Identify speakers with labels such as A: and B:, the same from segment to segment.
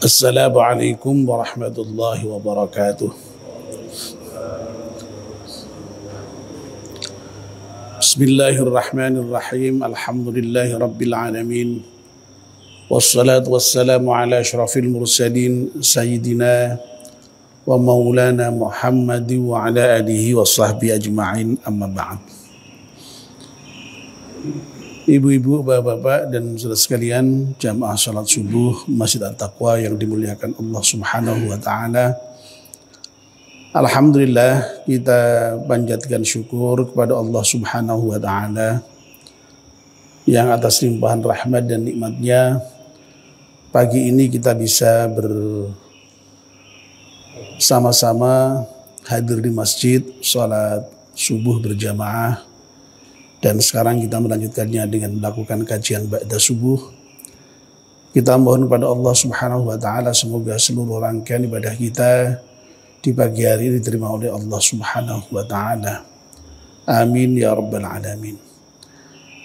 A: Assalamualaikum warahmatullahi wabarakatuh. Bismillahirrahmanirrahim. Alhamdulillahi rabbil alamin. Wassalatu wassalamu ala asyrafil mursalin sayyidina wa maulana Muhammad wa ala alihi wa sahbihi ajma'in, amma ba'd. Ibu-ibu, bapak-bapak, dan saudara sekalian, jamaah salat subuh Masjid At-Taqwa yang dimuliakan Allah Subhanahu wa taala. Alhamdulillah, kita panjatkan syukur kepada Allah Subhanahu wa taala yang atas limpahan rahmat dan nikmatnya pagi ini kita bisa bersama-sama hadir di masjid salat subuh berjamaah. Dan sekarang kita melanjutkannya dengan melakukan kajian ba'da subuh. Kita mohon kepada Allah Subhanahu wa taala semoga seluruh rangkaian ibadah kita di pagi hari ini diterima oleh Allah Subhanahu wa taala. Amin ya rabbal alamin.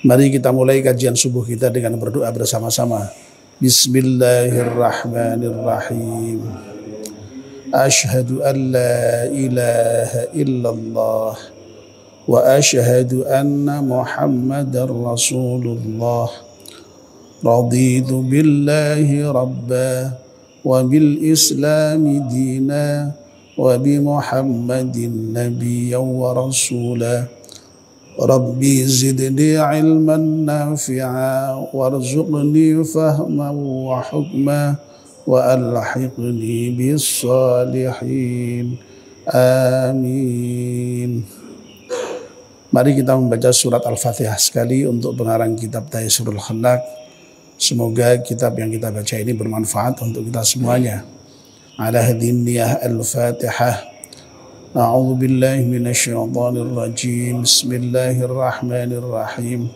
A: Mari kita mulai kajian subuh kita dengan berdoa bersama-sama. Bismillahirrahmanirrahim. Asyhadu an la ilaha illallah wa asyhadu anna Muhammadar Rasulullah. Raditu billahi rabba wa bil islami dina wa bi Muhammadin nabiyyan wa rasula. Rabbi zidni ilman nafi'a warzuqni fahman wa hukma wa alhiqni bis salihin. Amin. Mari kita membaca surat Al-Fatihah sekali untuk pengarang kitab Taysirul Khalaq. Semoga kitab yang kita baca ini bermanfaat untuk kita semuanya. Ala hadin niyah Al-Fatihah. A'udzu billahi minasyaitonir rajim. Bismillahirrahmanirrahim.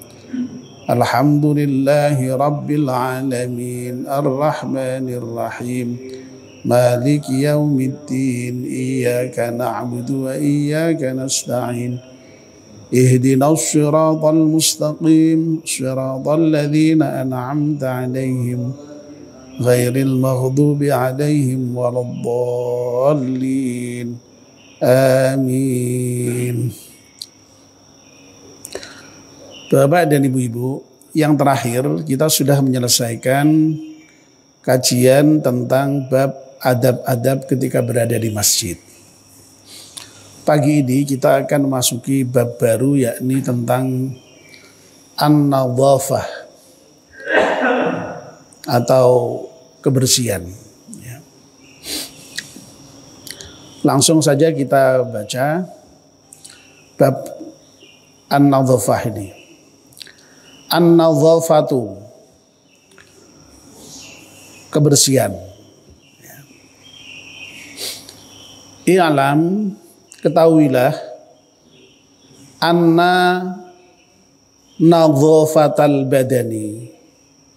A: Alhamdulillahi rabbil alamin. Ar-rahmanir rahim. Maliki yaumiddin. Iyyaka na'budu wa iyyaka nasta'in. اهدنا الصراط المستقيم صراط الذين أنعمت عليهم غير المغضوب عليهم ولا الضالين آمين. Bapak dan ibu-ibu, yang terakhir kita sudah menyelesaikan kajian tentang bab adab-adab ketika berada di masjid. Pagi ini kita akan memasuki bab baru, yakni tentang an-nadhafah atau kebersihan. Langsung saja kita baca bab an-nadhafah ini. An-nadhafatu, kebersihan. I'lam, ketahuilah, anna nadhafatal badani,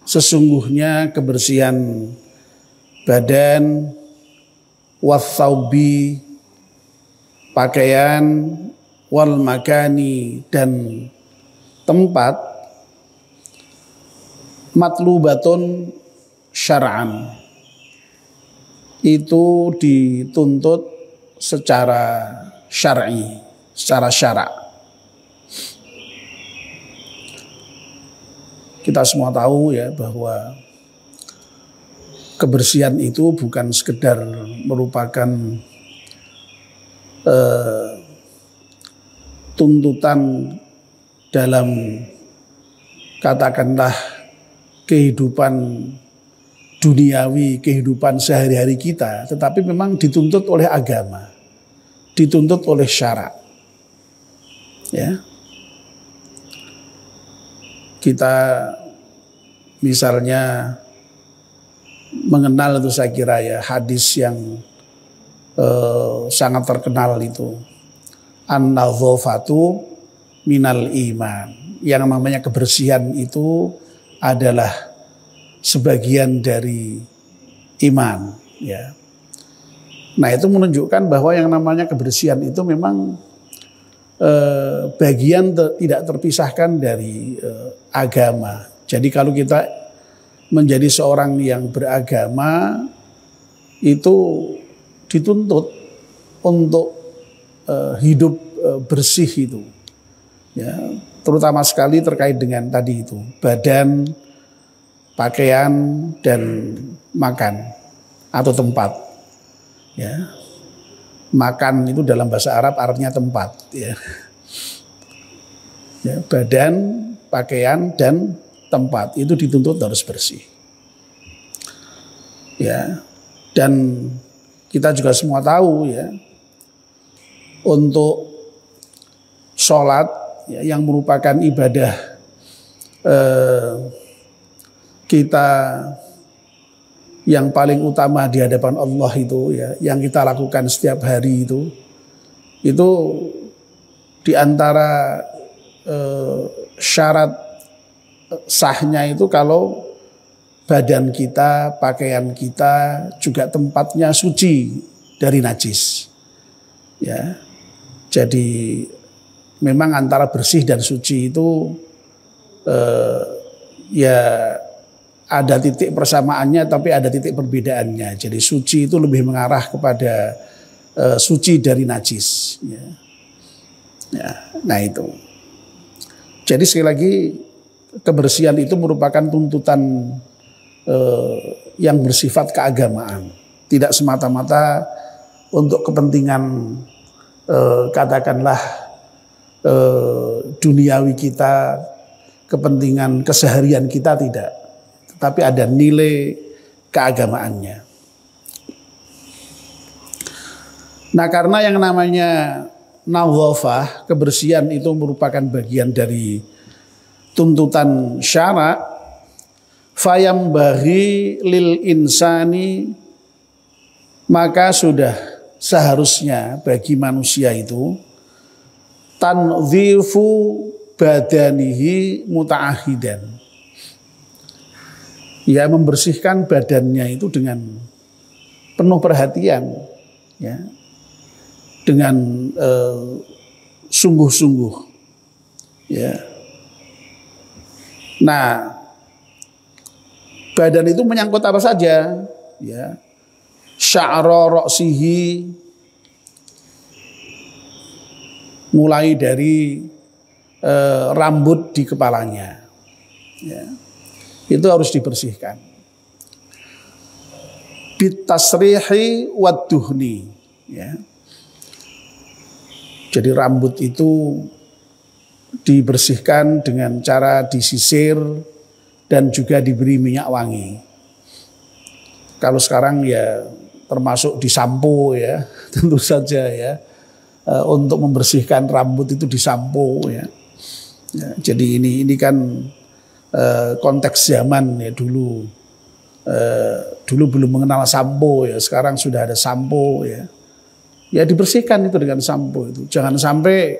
A: sesungguhnya kebersihan badan, wathaubi, pakaian, wal makani, dan tempat, matlubatun syar'an, itu dituntut secara syar'i, secara syarak. Kita semua tahu ya bahwa kebersihan itu bukan sekedar merupakan tuntutan dalam katakanlah kehidupan duniawi, kehidupan sehari-hari kita, tetapi memang dituntut oleh agama, dituntut oleh syarak. Ya. Kita misalnya mengenal itu, saya kira ya, hadis yang sangat terkenal itu, an-nadhafatu minal iman. Yang namanya kebersihan itu adalah sebagian dari iman, ya. Nah, itu menunjukkan bahwa yang namanya kebersihan itu memang bagian tidak terpisahkan dari agama. Jadi kalau kita menjadi seorang yang beragama, itu dituntut untuk hidup bersih itu, ya, terutama sekali terkait dengan tadi itu badan, pakaian dan makan atau tempat, ya. Makan itu dalam bahasa Arab artinya tempat, ya. Ya, badan, pakaian dan tempat itu dituntut harus bersih, ya. Dan kita juga semua tahu, ya, untuk sholat, ya, yang merupakan ibadah kita yang paling utama di hadapan Allah itu, ya, yang kita lakukan setiap hari itu di antara syarat sahnya itu kalau badan kita, pakaian kita, juga tempatnya suci dari najis, ya. Jadi memang antara bersih dan suci itu ya ada titik persamaannya, tapi ada titik perbedaannya. Jadi suci itu lebih mengarah kepada suci dari najis, ya. Ya, nah itu. Jadi sekali lagi kebersihan itu merupakan tuntutan yang bersifat keagamaan, tidak semata-mata untuk kepentingan katakanlah duniawi kita, kepentingan keseharian kita, tidak, tetapi ada nilai keagamaannya. Nah, karena yang namanya nadhafah, kebersihan itu merupakan bagian dari tuntutan syara, fayambaghi lil insani, maka sudah seharusnya bagi manusia itu tanzifu badanihi muta'ahidan, ya, membersihkan badannya itu dengan penuh perhatian, ya, dengan sungguh-sungguh, ya. Nah, badan itu menyangkut apa saja, ya. Sya'ra ra'sihi, mulai dari rambut di kepalanya, ya, itu harus dibersihkan. Bitasrihi wadduhni, ya. Jadi rambut itu dibersihkan dengan cara disisir dan juga diberi minyak wangi. Kalau sekarang ya termasuk disampo, ya, tentu saja, ya, untuk membersihkan rambut itu disampo, ya. Ya, jadi ini kan konteks zaman, ya, dulu belum mengenal sampo, ya, sekarang sudah ada sampo, ya. Ya, dibersihkan itu dengan sampo itu. Jangan sampai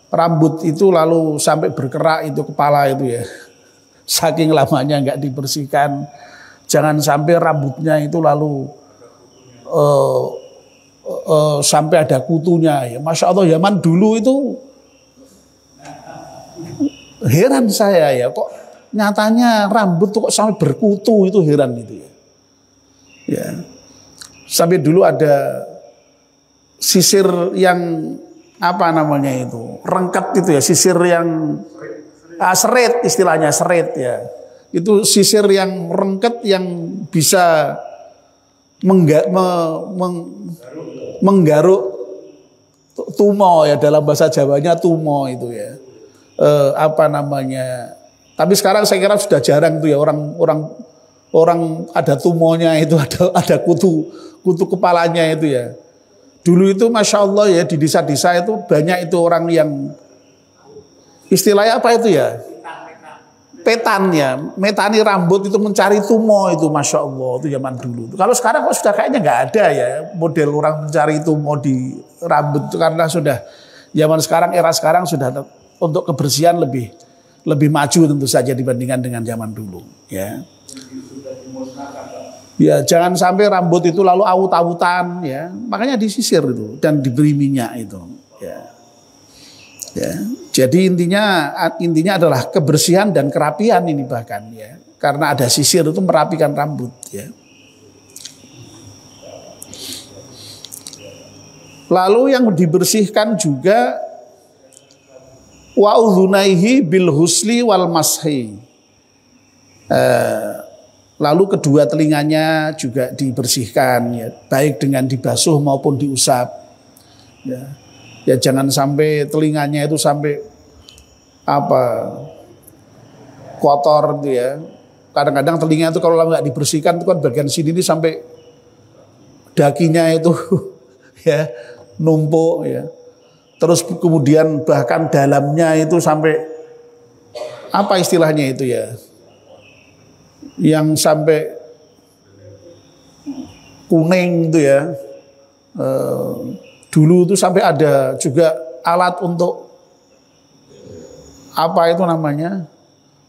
A: rambut itu lalu sampai berkerak itu kepala itu, ya. Saking lamanya nggak dibersihkan. Jangan sampai rambutnya itu lalu sampai ada kutunya, ya. Masya Allah, zaman dulu itu heran saya, ya, kok nyatanya rambut tuh kok sampai berkutu, itu heran itu, ya. Ya. Sampai dulu ada sisir yang apa namanya itu, rengket itu, ya, sisir yang serit, istilahnya serit, ya. Itu sisir yang rengket yang bisa menggaruk tumo, ya, dalam bahasa Jawanya tumo itu, ya. Apa namanya? Tapi sekarang saya kira sudah jarang tuh, ya, orang ada tumonya itu, ada kutu kepalanya itu, ya. Dulu itu Masya Allah, ya, di desa-desa itu banyak itu orang yang istilahnya apa itu, ya, petan, ya, metani rambut itu mencari tumo itu, Masya Allah, itu zaman dulu. Kalau sekarang kok sudah kayaknya nggak ada, ya, model orang mencari tumo di rambut itu, karena sudah zaman sekarang, era sekarang sudah untuk kebersihan lebih maju tentu saja dibandingkan dengan zaman dulu, ya. Ya, jangan sampai rambut itu lalu awut-awutan, ya. Makanya disisir itu dan diberi minyak itu, ya. Ya. Jadi intinya adalah kebersihan dan kerapian ini bahkan, ya. Karena ada sisir itu merapikan rambut, ya. Lalu yang dibersihkan juga wa udhunaihi bil husli wal mashi. Lalu kedua telinganya juga dibersihkan ya, baik dengan dibasuh maupun diusap. Ya jangan sampai telinganya itu sampai kotor gitu ya. Kadang-kadang telinga itu kalau nggak dibersihkan itu kan bagian sini ini sampai dakinya itu ya numpuk ya. Terus kemudian bahkan dalamnya itu sampai apa istilahnya itu ya, yang sampai kuning itu ya. Dulu itu sampai ada juga alat untuk apa itu namanya,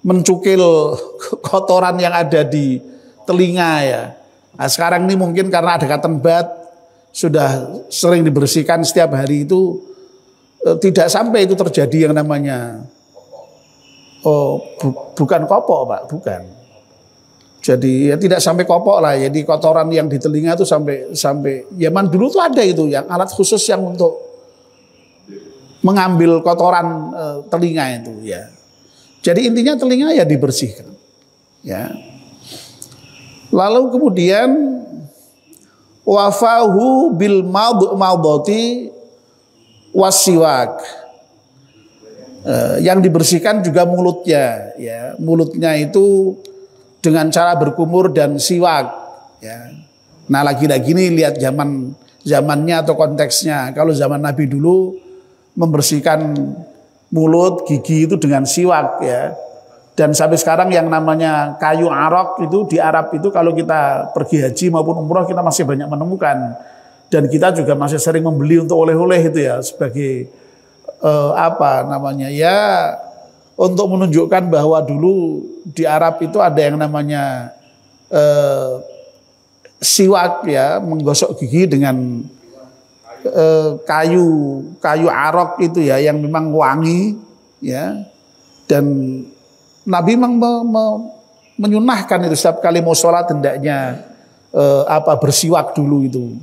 A: mencukil kotoran yang ada di telinga ya. Nah, sekarang ini mungkin karena ada cotton bud sudah sering dibersihkan setiap hari itu, tidak sampai itu terjadi yang namanya bukan kopok Pak, bukan. Jadi ya tidak sampai kopok lah. Jadi kotoran yang di telinga itu sampai zaman dulu tuh ada itu yang alat khusus yang untuk mengambil kotoran telinga itu ya. Jadi intinya telinga ya dibersihkan. Ya. Lalu kemudian wafahu bil madati wasiwak. Yang dibersihkan juga mulutnya ya. Mulutnya itu dengan cara berkumur dan siwak ya. Nah, lagi-lagi nih lihat zamannya atau konteksnya. Kalau zaman Nabi dulu membersihkan mulut, gigi itu dengan siwak ya. Dan sampai sekarang yang namanya kayu arok itu di Arab itu kalau kita pergi haji maupun umroh kita masih banyak menemukan. Dan kita juga masih sering membeli untuk oleh-oleh itu ya sebagai untuk menunjukkan bahwa dulu di Arab itu ada yang namanya siwak ya, menggosok gigi dengan kayu arok itu ya yang memang wangi ya. Dan Nabi memang menyunahkan itu setiap kali mau sholat hendaknya bersiwak dulu itu.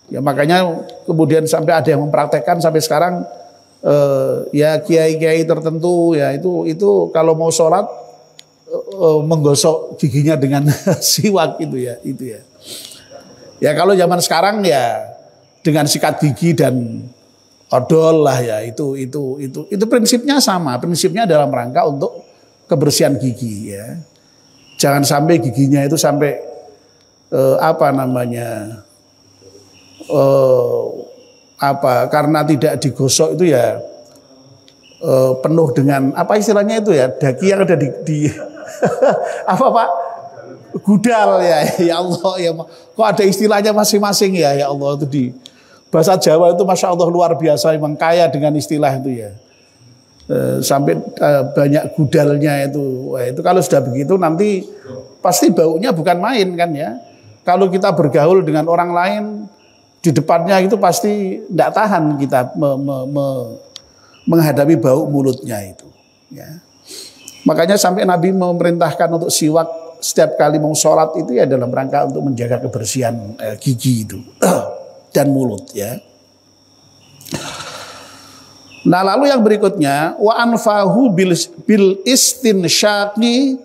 A: Ya makanya kemudian sampai ada yang mempraktekkan sampai sekarang ya kiai-kiai tertentu ya itu kalau mau sholat menggosok giginya dengan siwak itu ya. Ya kalau zaman sekarang ya dengan sikat gigi dan odol lah ya itu prinsipnya sama, prinsipnya dalam rangka untuk kebersihan gigi ya. Jangan sampai giginya itu sampai karena tidak digosok itu ya penuh dengan apa istilahnya itu ya, daki yang ada di apa Pak? Gudal ya Allah ya. Kok ada istilahnya masing-masing ya Allah itu di bahasa Jawa itu Masya Allah luar biasa, memang kaya dengan istilah itu ya. Sampai banyak gudalnya itu. Wah, itu kalau sudah begitu nanti pasti baunya bukan main kan ya. Kalau kita bergaul dengan orang lain di depannya itu pasti tidak tahan kita menghadapi bau mulutnya itu ya. Makanya sampai Nabi memerintahkan untuk siwak setiap kali mau sholat itu ya dalam rangka untuk menjaga kebersihan gigi itu dan mulut ya. Nah lalu yang berikutnya wa anfahu bil istinsyaqi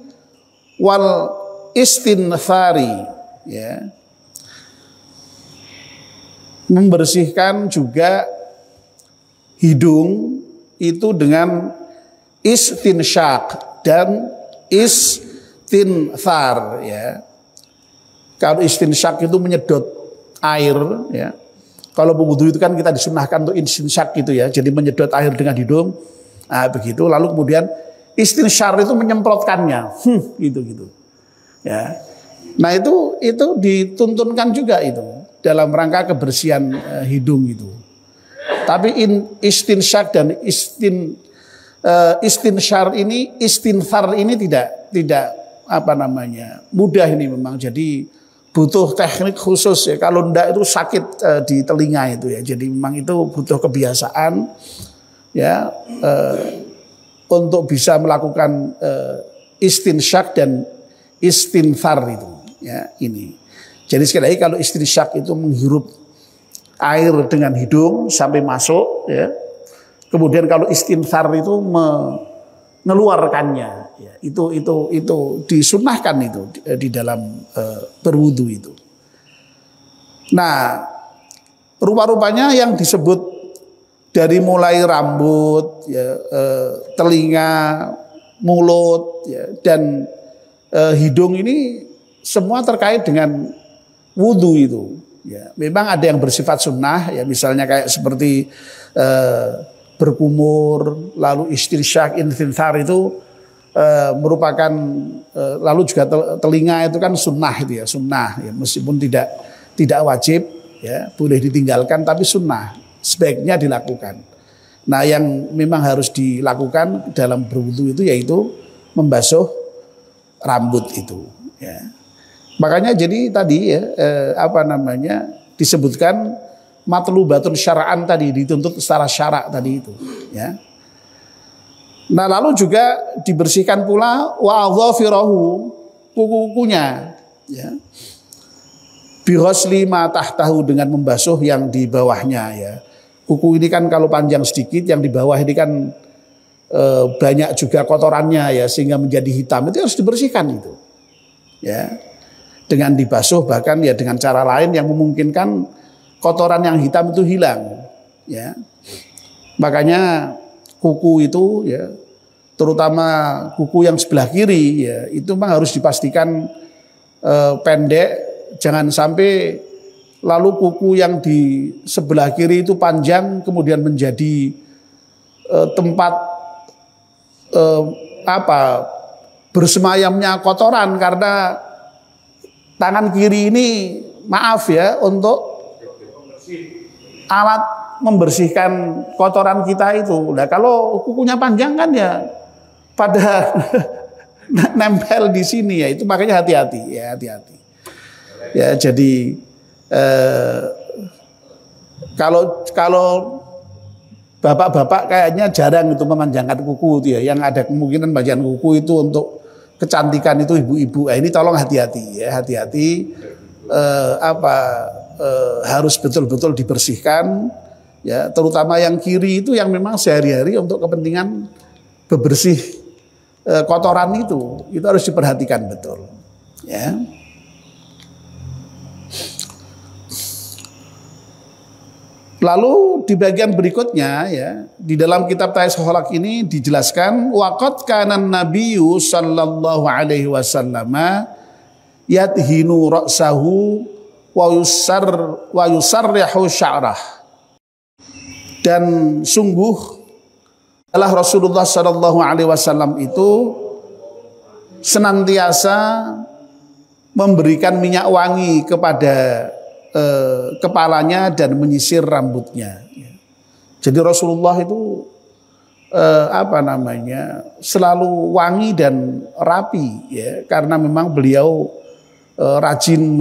A: wal istinthari ya. Membersihkan juga hidung itu dengan istinsyaq dan istinthar ya. Kalau istinsyaq itu menyedot air ya. Kalau berwudu itu kan kita disunahkan untuk istinsyaq gitu ya. Jadi menyedot air dengan hidung. Nah, begitu. Lalu kemudian istinsyar itu menyemprotkannya. Gitu. Ya. Nah, itu dituntunkan juga itu dalam rangka kebersihan hidung itu. Tapi istinsyaq dan istinsyar ini, istinthar ini tidak mudah ini memang. Jadi butuh teknik khusus ya. Kalau enggak itu sakit di telinga itu ya. Jadi memang itu butuh kebiasaan ya untuk bisa melakukan istinsyaq dan istinthar itu ya ini. Jadi sekali lagi kalau istinsyaq itu menghirup air dengan hidung sampai masuk, ya. Kemudian kalau istinthar itu mengeluarkannya, ya. Itu disunnahkan itu di dalam berwudu itu. Nah, rupa-rupanya yang disebut dari mulai rambut, ya, telinga, mulut, ya, dan hidung ini semua terkait dengan wudu itu. Ya, memang ada yang bersifat sunnah, ya, misalnya kayak seperti berkumur, lalu istinsyak, istinthar itu merupakan lalu juga telinga itu kan sunnah itu ya, sunnah ya, meskipun tidak wajib, ya, boleh ditinggalkan tapi sunnah, sebaiknya dilakukan. Nah, yang memang harus dilakukan dalam berwudu itu yaitu membasuh rambut itu, ya. Makanya jadi tadi ya disebutkan matlubatun syara'an tadi, dituntut secara syarak tadi itu, ya. Nah, lalu juga dibersihkan pula wa adhafirahu, kuku-kukunya, ya. Bi ghasli ma tahtahu, dengan membasuh yang di bawahnya, ya. Kuku ini kan kalau panjang sedikit, yang di bawah ini kan banyak juga kotorannya, ya, sehingga menjadi hitam, itu harus dibersihkan itu, ya. Dengan dibasuh, bahkan ya dengan cara lain yang memungkinkan kotoran yang hitam itu hilang, ya. Makanya kuku itu, ya, terutama kuku yang sebelah kiri, ya, itu memang harus dipastikan pendek, jangan sampai lalu kuku yang di sebelah kiri itu panjang kemudian menjadi tempat bersemayamnya kotoran, karena tangan kiri ini, maaf ya, untuk alat membersihkan kotoran kita itu. Nah, kalau kukunya panjang kan ya pada nempel di sini, ya, itu makanya hati-hati, ya, hati-hati. Ya, jadi kalau bapak-bapak kayaknya jarang itu memanjangkan kuku itu, ya. Yang ada kemungkinan panjang kuku itu untuk kecantikan itu ibu-ibu. Ini tolong hati-hati, ya, hati-hati. Harus betul-betul dibersihkan, ya, terutama yang kiri itu yang memang sehari-hari untuk kepentingan bebersih kotoran itu harus diperhatikan betul, ya. Lalu di bagian berikutnya, ya, di dalam kitab Taisholak ini dijelaskan waqad kana nabiyyu sallallahu alaihi wasallam yadhinu ra'sahu wa yusarrihu sya'rah. Dan sungguh adalah Rasulullah sallallahu alaihi wasallam itu senantiasa memberikan minyak wangi kepada kepalanya dan menyisir rambutnya. Jadi Rasulullah itu selalu wangi dan rapi, ya, karena memang beliau rajin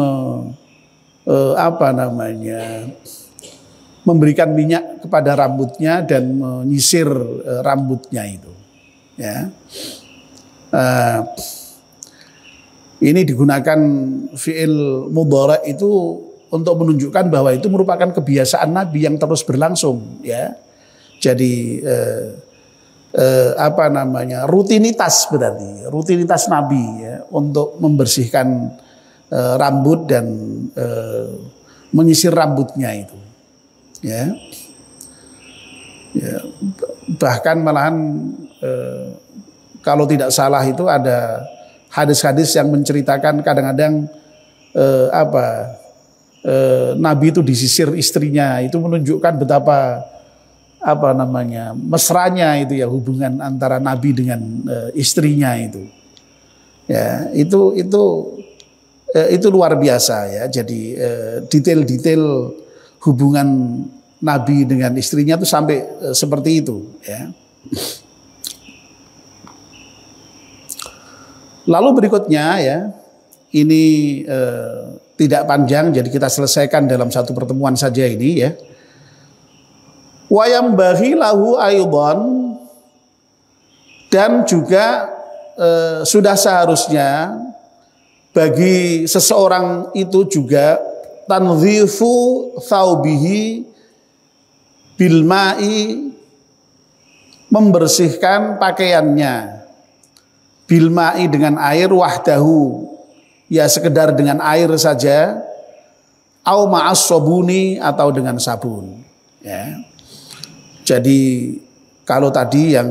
A: memberikan minyak kepada rambutnya dan menyisir rambutnya itu, ya. Ini digunakan fi'il mudhari' itu untuk menunjukkan bahwa itu merupakan kebiasaan Nabi yang terus berlangsung, ya. Jadi rutinitas, berarti rutinitas Nabi, ya, untuk membersihkan rambut dan menyisir rambutnya itu, ya. Ya, bahkan malahan kalau tidak salah itu ada hadis-hadis yang menceritakan kadang-kadang Nabi itu disisir istrinya, itu menunjukkan betapa mesranya itu, ya, hubungan antara Nabi dengan istrinya itu, ya, itu luar biasa, ya. Jadi detail-detail hubungan Nabi dengan istrinya itu sampai seperti itu, ya. Lalu berikutnya, ya, ini tidak panjang, jadi kita selesaikan dalam satu pertemuan saja ini, ya. Wa yambaghi lahu aidan, dan juga sudah seharusnya bagi seseorang itu juga tanzifu thawbihi bil ma'i, membersihkan pakaiannya, bil ma'i dengan air, wahdahu ya sekedar dengan air saja, au ma'as sabuni atau dengan sabun ya. Jadi kalau tadi yang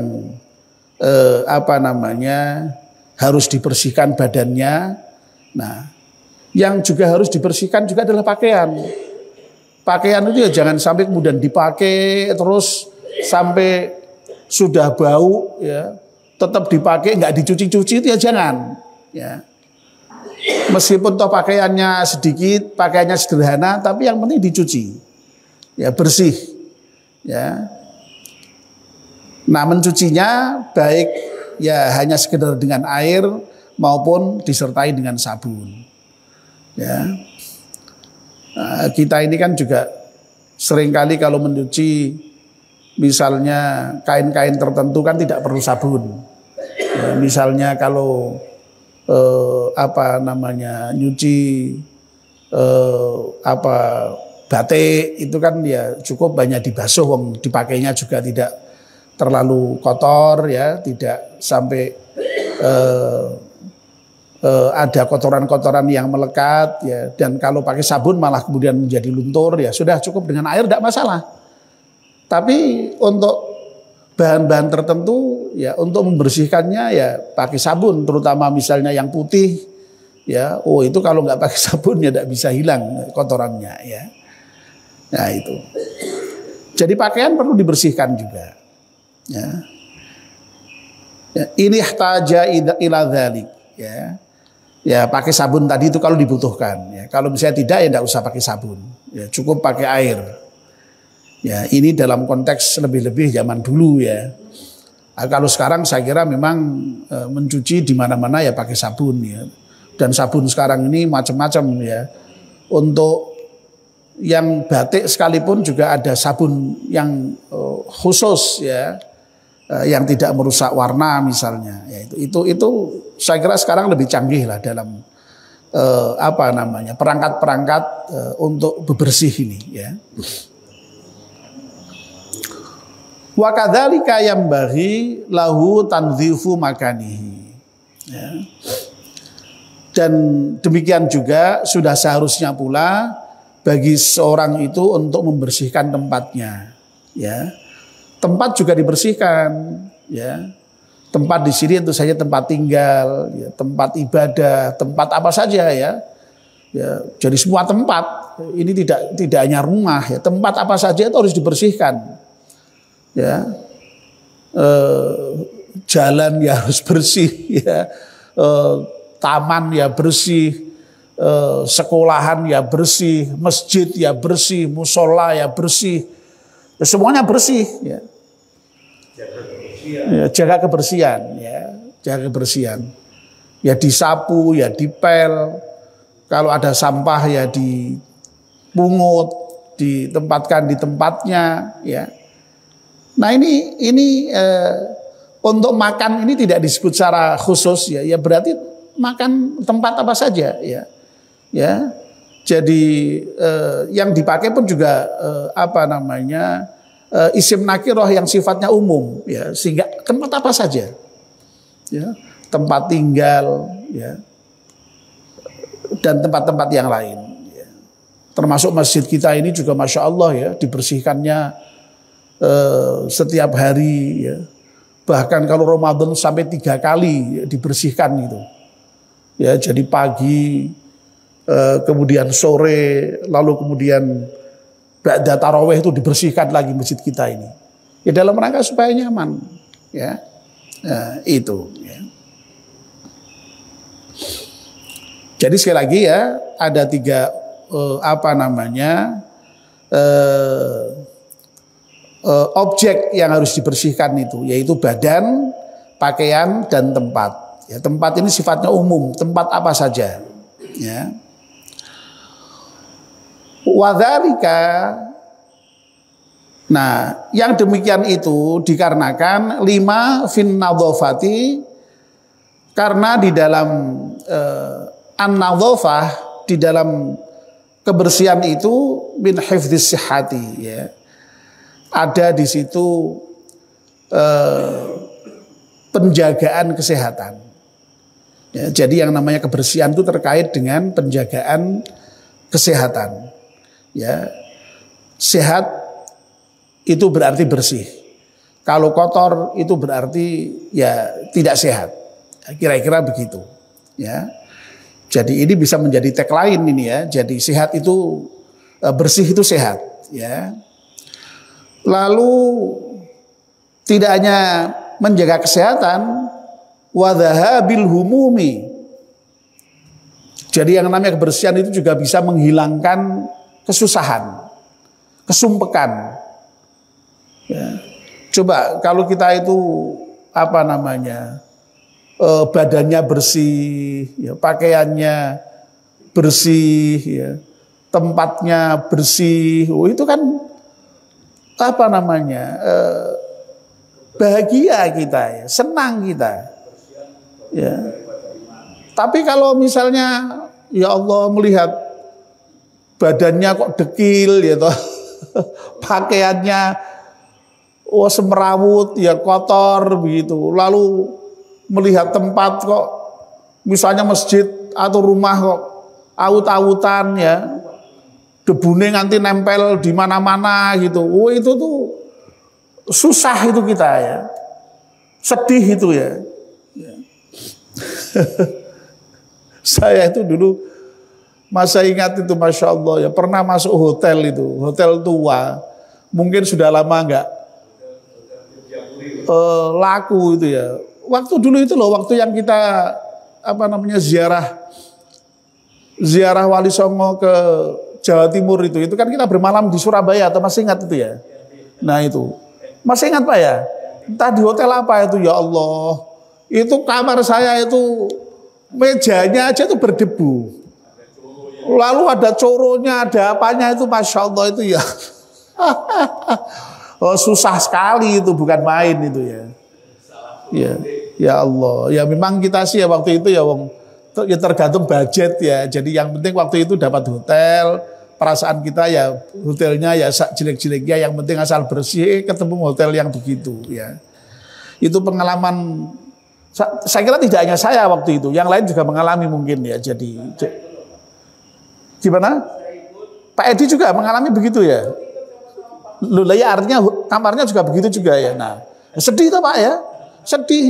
A: harus dibersihkan badannya, nah yang juga harus dibersihkan juga adalah pakaian. Pakaian itu ya jangan sampai kemudian dipakai terus sampai sudah bau ya, tetap dipakai nggak dicuci-cuci, itu ya jangan ya. Meskipun toh pakaiannya sedikit, pakaiannya sederhana, tapi yang penting dicuci ya, bersih ya. Nah, mencucinya baik ya hanya sekedar dengan air maupun disertai dengan sabun ya. Nah, kita ini kan juga seringkali kalau mencuci misalnya kain-kain tertentu kan tidak perlu sabun. Ya, misalnya kalau nyuci batik itu kan ya cukup banyak dibasuh, dipakainya juga tidak terlalu kotor ya, tidak sampai ada kotoran-kotoran yang melekat ya, dan kalau pakai sabun malah kemudian menjadi luntur ya, sudah cukup dengan air tidak masalah. Tapi untuk bahan-bahan tertentu ya, untuk membersihkannya ya pakai sabun, terutama misalnya yang putih ya, itu kalau nggak pakai sabun ya tidak bisa hilang kotorannya ya. Nah itu. Jadi pakaian perlu dibersihkan juga ya. Ini ihtaja ila dzalik ya. Ya pakai sabun tadi itu kalau dibutuhkan ya. Kalau misalnya tidak ya tidak usah pakai sabun ya, cukup pakai air. Ya, ini dalam konteks lebih-lebih zaman dulu ya. Nah, kalau sekarang saya kira memang mencuci di mana-mana ya pakai sabun ya. Dan sabun sekarang ini macam-macam ya. Untuk yang batik sekalipun juga ada sabun yang khusus ya, yang tidak merusak warna misalnya. Ya, itu saya kira sekarang lebih canggih lah dalam perangkat-perangkat untuk bebersih ini ya. Wa kadzalika yambaghi lahu tanzifu makanihi ya. Dan demikian juga sudah seharusnya pula bagi seorang itu untuk membersihkan tempatnya ya. Tempat juga dibersihkan ya. Tempat di sini tentu saja tempat tinggal ya, tempat ibadah, tempat apa saja ya. Ya, jadi semua tempat ini tidak hanya rumah ya, tempat apa saja itu harus dibersihkan. Ya, jalan ya harus bersih ya, taman ya bersih, sekolahan ya bersih, masjid ya bersih, musola ya bersih, ya, semuanya bersih ya. Jaga kebersihan ya, jaga kebersihan ya, disapu ya, dipel, kalau ada sampah ya dipungut, ditempatkan di tempatnya ya. Nah ini untuk makan ini tidak disebut secara khusus ya, ya berarti makan tempat apa saja ya, ya. Jadi yang dipakai pun juga isim nakiroh yang sifatnya umum ya, sehingga tempat apa saja ya, tempat tinggal ya, dan tempat-tempat yang lain ya. Termasuk masjid kita ini juga masya Allah ya, dibersihkannya setiap hari ya. Bahkan kalau Ramadan sampai 3 kali ya, dibersihkan gitu ya. Jadi pagi, kemudian sore, lalu kemudian ba'da tarawih itu dibersihkan lagi masjid kita ini ya, dalam rangka supaya nyaman ya. Itu ya. Jadi sekali lagi ya, ada 3 objek yang harus dibersihkan itu, yaitu badan, pakaian, dan tempat. Ya, tempat ini sifatnya umum, tempat apa saja. Ya. Wadzalika, nah yang demikian itu dikarenakan 5 fin nadhafati, karena di dalam an-nadhafah, di dalam kebersihan itu min hifdzis sihhati, ya. Ada di situ penjagaan kesehatan. Ya, jadi yang namanya kebersihan itu terkait dengan penjagaan kesehatan. Ya, sehat itu berarti bersih. Kalau kotor itu berarti ya tidak sehat. Kira-kira begitu. Ya, jadi ini bisa menjadi tagline ini ya. Jadi sehat itu bersih itu sehat. Ya. Lalu tidak hanya menjaga kesehatan, wadhahabil humumi. Jadi yang namanya kebersihan itu juga bisa menghilangkan kesusahan, kesumpekan. Ya. Coba kalau kita itu badannya bersih, ya, pakaiannya bersih, ya, tempatnya bersih, itu kan bahagia kita, ya, senang kita. Ya. Tapi kalau misalnya ya Allah melihat badannya kok dekil ya toh, pakaiannya semerawut ya kotor begitu. Lalu melihat tempat kok misalnya masjid atau rumah kok aut-autan ya. Debune nganti nempel di mana-mana gitu. Itu tuh susah itu kita ya. Sedih itu ya. Saya itu dulu masa ingat itu Masya Allah ya, pernah masuk hotel itu, hotel tua, mungkin sudah lama enggak laku itu ya. Waktu dulu itu loh, waktu yang kita ziarah Wali Songo ke Jawa Timur itu kan kita bermalam di Surabaya, atau masih ingat itu ya? Nah itu masih ingat Pak ya? Entah di hotel apa itu, ya Allah, itu kamar saya itu mejanya aja tuh berdebu. Lalu ada coronya, ada apanya itu, Masya Allah itu ya. Susah sekali itu, bukan main itu ya. Ya Allah, ya memang kita sih ya waktu itu ya ya tergantung budget ya. Jadi yang penting waktu itu dapat hotel, perasaan kita ya hotelnya ya jelek-jeleknya, yang penting asal bersih, ketemu hotel yang begitu ya. Itu pengalaman. Saya kira tidak hanya saya waktu itu, yang lain juga mengalami mungkin ya. Jadi gimana? Pak Edi juga mengalami begitu ya. Loh ya, artinya kamarnya juga begitu juga ya. Nah, sedih tuh Pak ya, sedih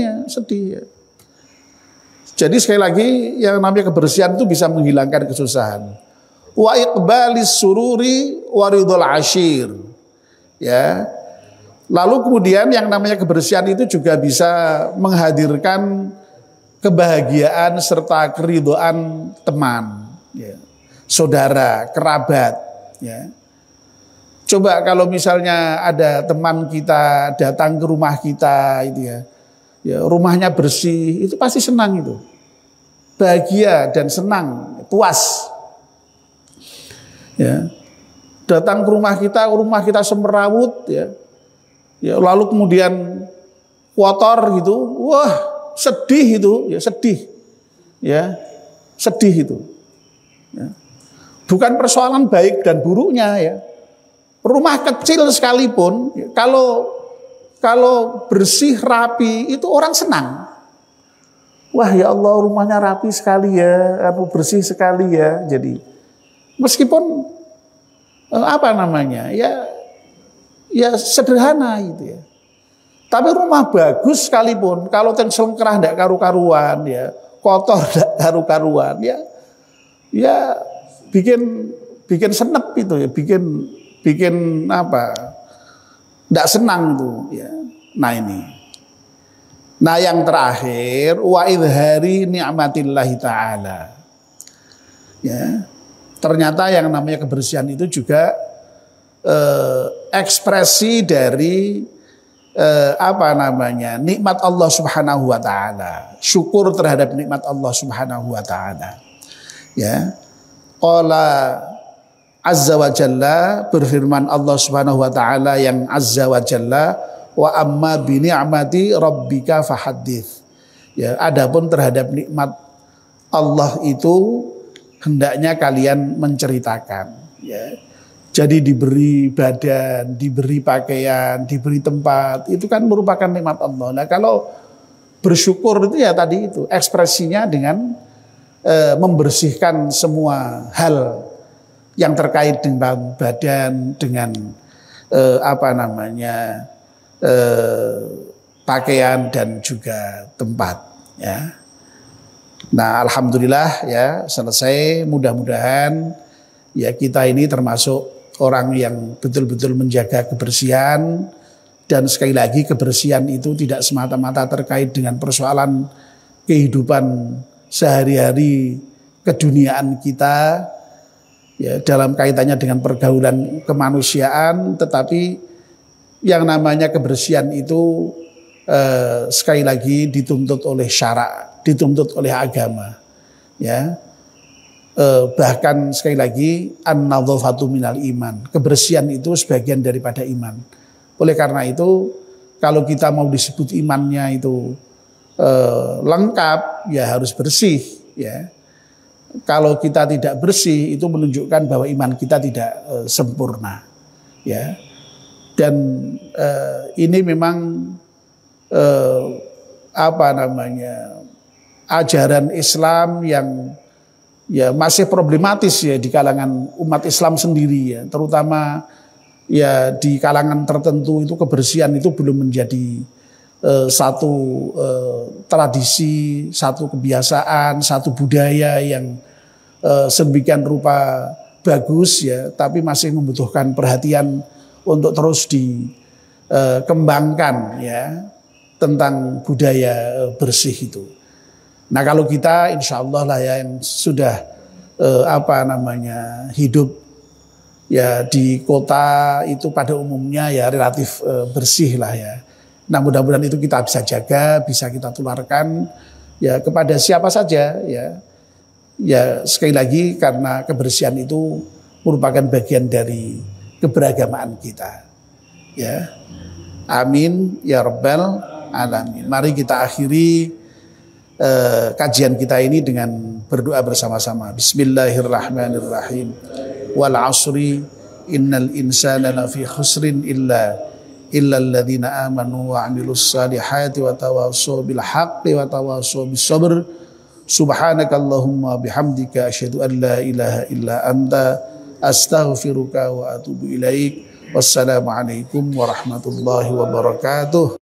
A: ya. Jadi sekali lagi yang namanya kebersihan itu bisa menghilangkan kesusahan. Wa iqbalis sururi waridul ashir. Ya. Lalu kemudian yang namanya kebersihan itu juga bisa menghadirkan kebahagiaan serta keridhaan teman, ya, saudara, kerabat. Ya. Coba kalau misalnya ada teman kita datang ke rumah kita, itu ya rumahnya bersih, itu pasti senang itu, bahagia dan senang, puas. Ya. Datang ke rumah kita semerawut, ya. Ya, lalu kemudian kotor gitu, wah sedih itu, ya sedih, ya sedih itu. Ya. Bukan persoalan baik dan buruknya ya. Rumah kecil sekalipun, ya, kalau bersih rapi itu orang senang. Wah ya Allah, rumahnya rapi sekali ya, bersih sekali ya. Jadi meskipun ya sederhana gitu ya. Tapi rumah bagus sekalipun, kalau yang selengkerah ndak karu-karuan ya, kotor ndak karu-karuan ya bikin senep itu ya, bikin ndak senang tuh ya. Nah ini. Nah yang terakhir, wa idhari ni'matillahi ta'ala. Ya. Ternyata yang namanya kebersihan itu juga ekspresi dari nikmat Allah Subhanahu wa taala, syukur terhadap nikmat Allah Subhanahu wa taala. Ya. Qala azza wa jalla, berfirman Allah Subhanahu wa taala yang azza wa jalla, wa amma bi ni'mati rabbika fahaddits. Ya, adapun terhadap nikmat Allah itu hendaknya kalian menceritakan, ya. Jadi diberi badan, diberi pakaian, diberi tempat, itu kan merupakan nikmat Allah. Nah, kalau bersyukur itu ya tadi itu ekspresinya dengan membersihkan semua hal yang terkait dengan badan, dengan pakaian dan juga tempat, ya. Nah, alhamdulillah ya selesai. Mudah-mudahan ya kita ini termasuk orang yang betul-betul menjaga kebersihan, dan sekali lagi kebersihan itu tidak semata-mata terkait dengan persoalan kehidupan sehari-hari keduniaan kita ya dalam kaitannya dengan pergaulan kemanusiaan, tetapi yang namanya kebersihan itu sekali lagi dituntut oleh syara, dituntut oleh agama, ya. Bahkan sekali lagi an-nadhafatu minal iman, kebersihan itu sebagian daripada iman. Oleh karena itu kalau kita mau disebut imannya itu lengkap ya harus bersih, ya. Kalau kita tidak bersih itu menunjukkan bahwa iman kita tidak sempurna, ya. Dan ini memang ajaran Islam yang ya masih problematis ya di kalangan umat Islam sendiri, ya, terutama ya di kalangan tertentu itu kebersihan itu belum menjadi satu tradisi, satu kebiasaan, satu budaya yang sedemikian rupa bagus, ya, tapi masih membutuhkan perhatian untuk terus dikembangkan, ya, tentang budaya bersih itu. Nah, kalau kita insya Allah lah ya yang sudah hidup ya di kota itu pada umumnya ya relatif bersih lah, ya. Nah, mudah-mudahan itu kita bisa jaga, bisa kita tularkan ya kepada siapa saja, ya. Ya sekali lagi karena kebersihan itu merupakan bagian dari keberagamaan kita, ya. Amin ya rabbal alamin. Mari kita akhiri kajian kita ini dengan berdoa bersama-sama. Bismillahirrahmanirrahim. Wal 'ashri innal insana lafi khusrin illa alladziina aamanu wa 'amilus shalihati wa tawassaw bil haqqi wa tawassaw bis sabr. Subhanakallahumma bihamdika asyhadu an la ilaha illa anta astaghfiruka wa atubu ilaik. Wassalamualaikum warahmatullahi wabarakatuh.